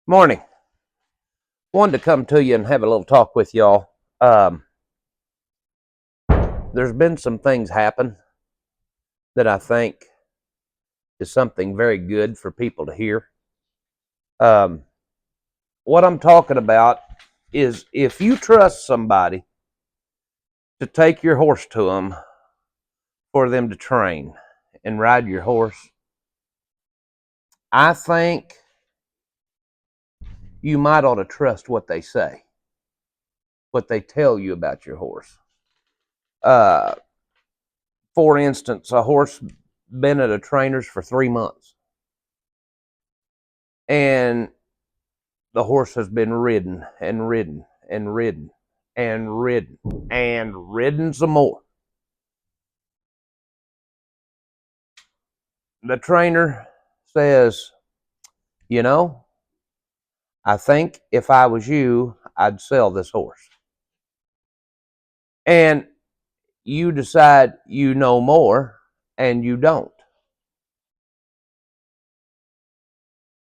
Morning. Wanted to come to you and have a little talk with y'all. Um, there's been some things happen that I think is something very good for people to hear. Um, what I'm talking about is if you trust somebody to take your horse to them for them to train and ride your horse, I think you might ought to trust what they say, what they tell you about your horse. Uh, for instance, a horse been at a trainer's for 3 months, and the horse has been ridden and ridden and ridden and ridden and ridden some more. The trainer says, you know, I think if I was you, I'd sell this horse. And you decide you know more and you don't.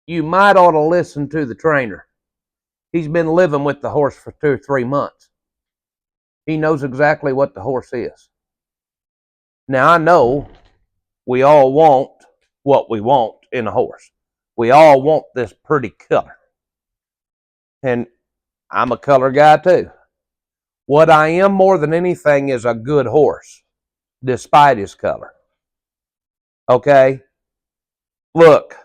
You might ought to listen to the trainer. He's been living with the horse for 2 or 3 months. He knows exactly what the horse is. Now, I know we all want what we want in a horse. We all want this pretty color. And I'm a color guy too. What I am more than anything is a good horse, despite his color. Okay? Look,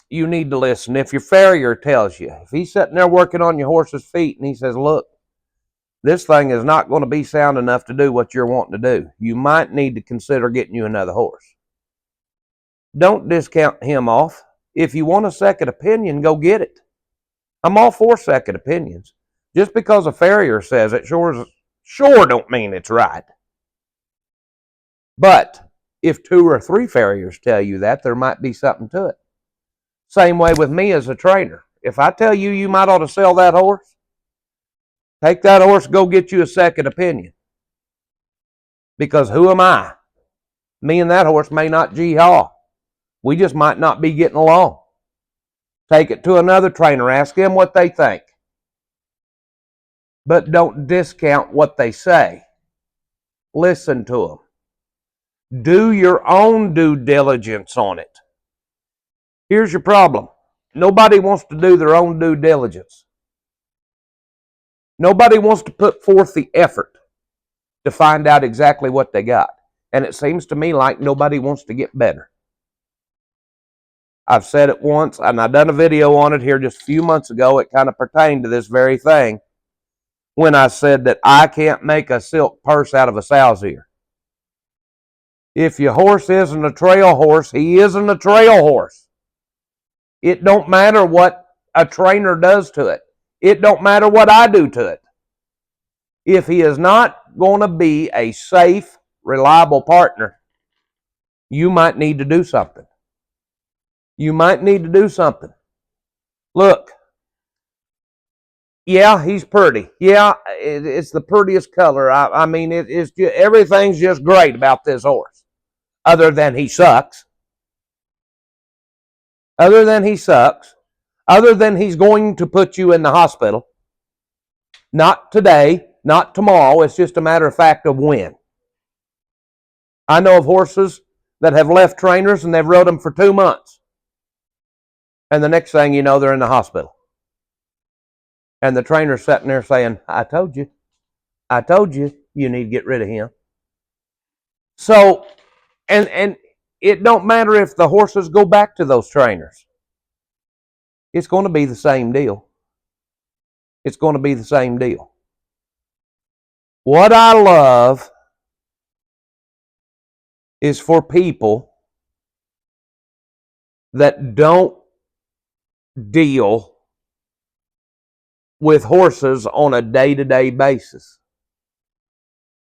you need to listen. If your farrier tells you, if he's sitting there working on your horse's feet and he says, look, this thing is not going to be sound enough to do what you're wanting to do, you might need to consider getting you another horse. Don't discount him off. If you want a second opinion, go get it. I'm all for second opinions. Just because a farrier says it sure don't mean it's right. But if 2 or 3 farriers tell you that, there might be something to it. Same way with me as a trainer. If I tell you you might ought to sell that horse, take that horse, go get you a second opinion. Because who am I? Me and that horse may not gee-haw. We just might not be getting along. Take it to another trainer, ask them what they think. But don't discount what they say. Listen to them. Do your own due diligence on it. Here's your problem. Nobody wants to do their own due diligence. Nobody wants to put forth the effort to find out exactly what they got. And it seems to me like nobody wants to get better. I've said it once, and I've done a video on it here just a few months ago. It kind of pertained to this very thing when I said that I can't make a silk purse out of a sow's ear. If your horse isn't a trail horse, he isn't a trail horse. It don't matter what a trainer does to it. It don't matter what I do to it. If he is not going to be a safe, reliable partner, you might need to do something. You might need to do something. Look, yeah, he's pretty. Yeah, it's the prettiest color. I mean, it's just, everything's just great about this horse, other than he sucks. Other than he sucks. Other than he's going to put you in the hospital. Not today, not tomorrow. It's just a matter of fact of when. I know of horses that have left trainers and they've rode them for 2 months. And the next thing you know, they're in the hospital. And the trainer's sitting there saying, I told you you need to get rid of him. So, and it don't matter if the horses go back to those trainers. It's going to be the same deal. It's going to be the same deal. What I love is for people that don't deal with horses on a day-to-day basis,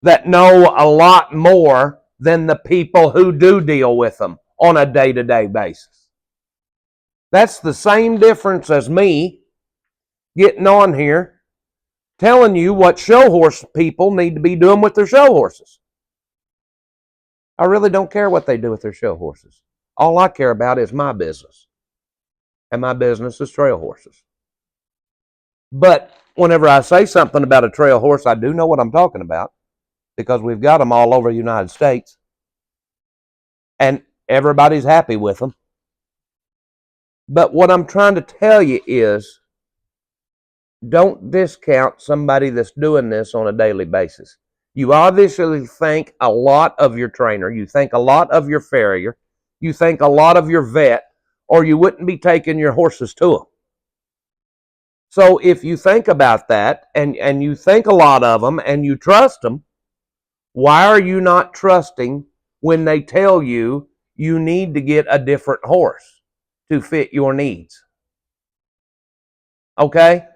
that know a lot more than the people who do deal with them on a day-to-day basis. That's the same difference as me getting on here telling you what show horse people need to be doing with their show horses. I really don't care what they do with their show horses. All I care about is my business. and my business is trail horses. But whenever I say something about a trail horse, I do know what I'm talking about because we've got them all over the United States, and everybody's happy with them. But what I'm trying to tell you is, don't discount somebody that's doing this on a daily basis. You obviously think a lot of your trainer, you think a lot of your farrier, you think a lot of your vet, or you wouldn't be taking your horses to them. So if you think about that, and you think a lot of them, and you trust them, why are you not trusting when they tell you you need to get a different horse to fit your needs? Okay?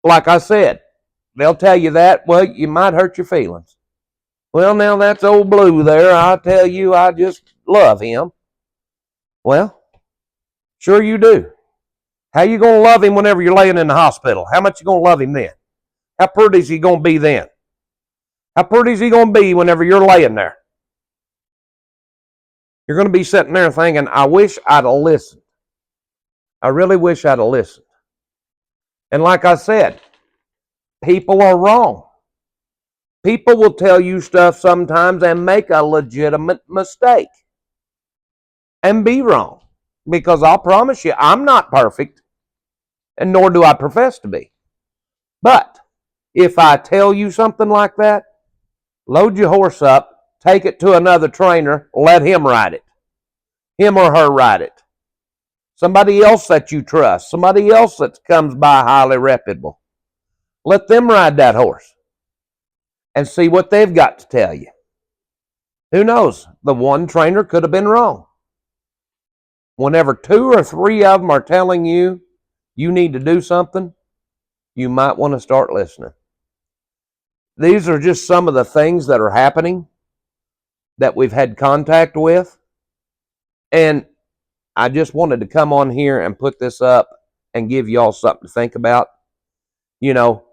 Like I said, they'll tell you that, well, you might hurt your feelings. Well, now that's old Blue there. I tell you, I just love him. Well, sure you do. How you going to love him whenever you're laying in the hospital? How much you going to love him then? How pretty is he going to be then? How pretty is he going to be whenever you're laying there? You're going to be sitting there thinking, I wish I'd have listened. I really wish I'd have listened. And like I said, people are wrong. People will tell you stuff sometimes and make a legitimate mistake and be wrong. Because I'll promise you, I'm not perfect, and nor do I profess to be. But if I tell you something like that, load your horse up, take it to another trainer, let him ride it. Him or her ride it. Somebody else that you trust, somebody else that comes by highly reputable. Let them ride that horse and see what they've got to tell you. Who knows? The one trainer could have been wrong. Whenever 2 or 3 of them are telling you you need to do something, you might want to start listening. These are just some of the things that are happening that we've had contact with. And I just wanted to come on here and put this up and give y'all something to think about. You know,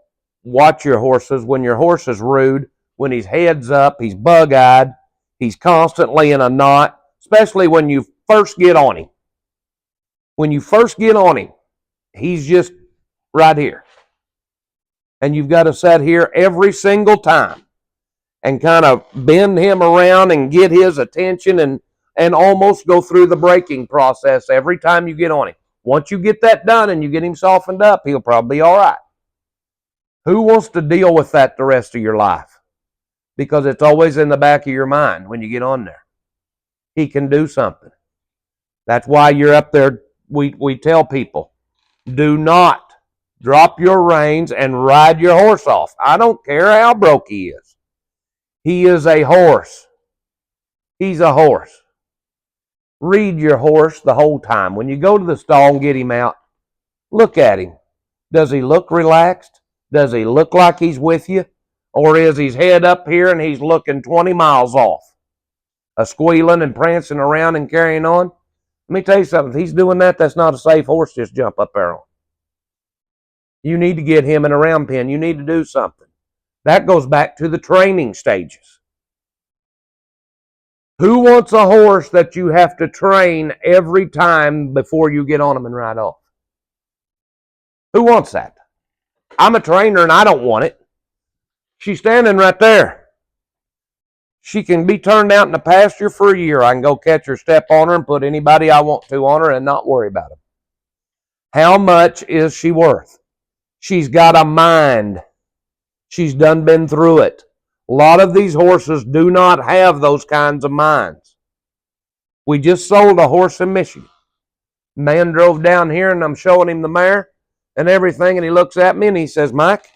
watch your horses. When your horse is rude, when his head's up, he's bug-eyed, he's constantly in a knot, especially when you first get on him. When you first get on him, he's just right here. And you've got to sit here every single time and kind of bend him around and get his attention and almost go through the breaking process every time you get on him. Once you get that done and you get him softened up, he'll probably be all right. Who wants to deal with that the rest of your life? Because it's always in the back of your mind when you get on there. He can do something. That's why you're up there. We tell people, do not drop your reins and ride your horse off. I don't care how broke he is. He is a horse. He's a horse. Read your horse the whole time. When you go to the stall and get him out, look at him. Does he look relaxed? Does he look like he's with you? Or is his head up here and he's looking 20 miles off? Squealing and prancing around and carrying on? Let me tell you something. If he's doing that, that's not a safe horse. Just jump up there on. You need to get him in a round pen. You need to do something. That goes back to the training stages. Who wants a horse that you have to train every time before you get on him and ride off? Who wants that? I'm a trainer and I don't want it. She's standing right there. She can be turned out in the pasture for a year. I can go catch her, step on her, and put anybody I want to on her and not worry about them. How much is she worth? She's got a mind. She's done been through it. A lot of these horses do not have those kinds of minds. We just sold a horse in Michigan. Man drove down here and I'm showing him the mare and everything, and he looks at me and he says, Mike,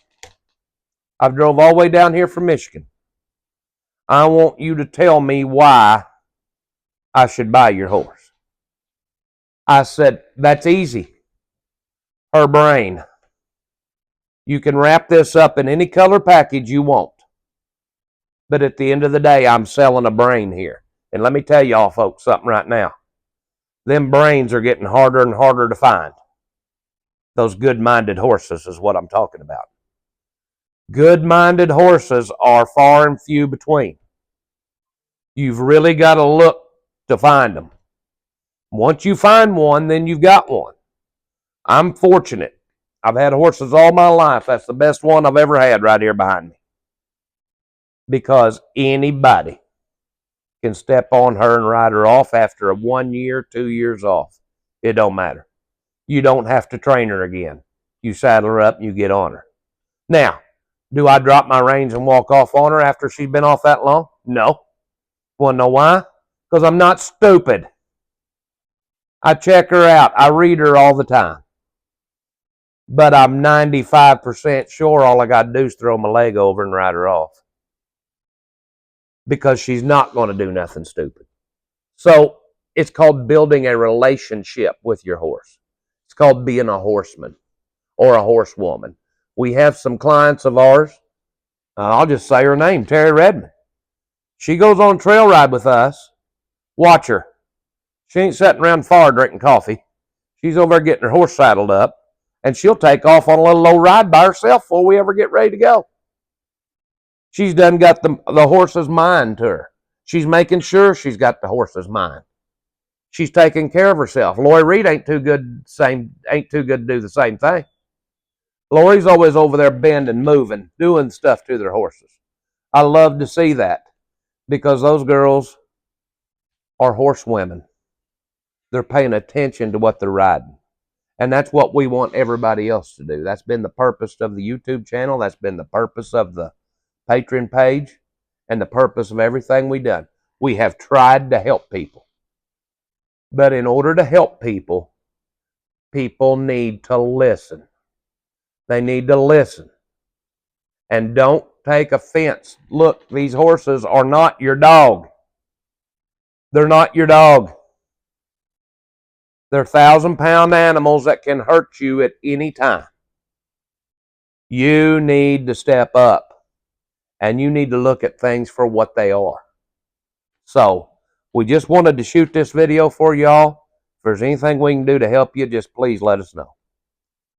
I've drove all the way down here from Michigan. I want you to tell me why I should buy your horse. I said, that's easy. Her brain. You can wrap this up in any color package you want. But at the end of the day, I'm selling a brain here. And let me tell y'all folks something right now. Them brains are getting harder and harder to find. Those good-minded horses is what I'm talking about. Good-minded horses are far and few between. You've really got to look to find them. Once you find one, then you've got one. I'm fortunate. I've had horses all my life. That's the best one I've ever had right here behind me. Because anybody can step on her and ride her off after a 1 year, 2 years off. It don't matter. You don't have to train her again. You saddle her up and you get on her. Now, do I drop my reins and walk off on her after she's been off that long? No. Want to know why? Because I'm not stupid. I check her out. I read her all the time. But I'm 95% sure all I got to do is throw my leg over and ride her off. Because she's not going to do nothing stupid. So it's called building a relationship with your horse. It's called being a horseman or a horsewoman. We have some clients of ours. I'll just say her name, Terry Redmond. She goes on a trail ride with us. Watch her. She ain't sitting around far drinking coffee. She's over there getting her horse saddled up, and she'll take off on a little low ride by herself before we ever get ready to go. She's done got the horse's mind to her. She's making sure she's got the horse's mind. She's taking care of herself. Lori Reed ain't too good to do the same thing. Lori's always over there bending, moving, doing stuff to their horses. I love to see that because those girls are horsewomen. They're paying attention to what they're riding. And that's what we want everybody else to do. That's been the purpose of the YouTube channel. That's been the purpose of the Patreon page and the purpose of everything we've done. We have tried to help people. But in order to help people, people need to listen. They need to listen. And don't take offense. Look, these horses are not your dog. They're not your dog. They're 1,000-pound animals that can hurt you at any time. You need to step up. And you need to look at things for what they are. So, we just wanted to shoot this video for y'all. If there's anything we can do to help you, just please let us know.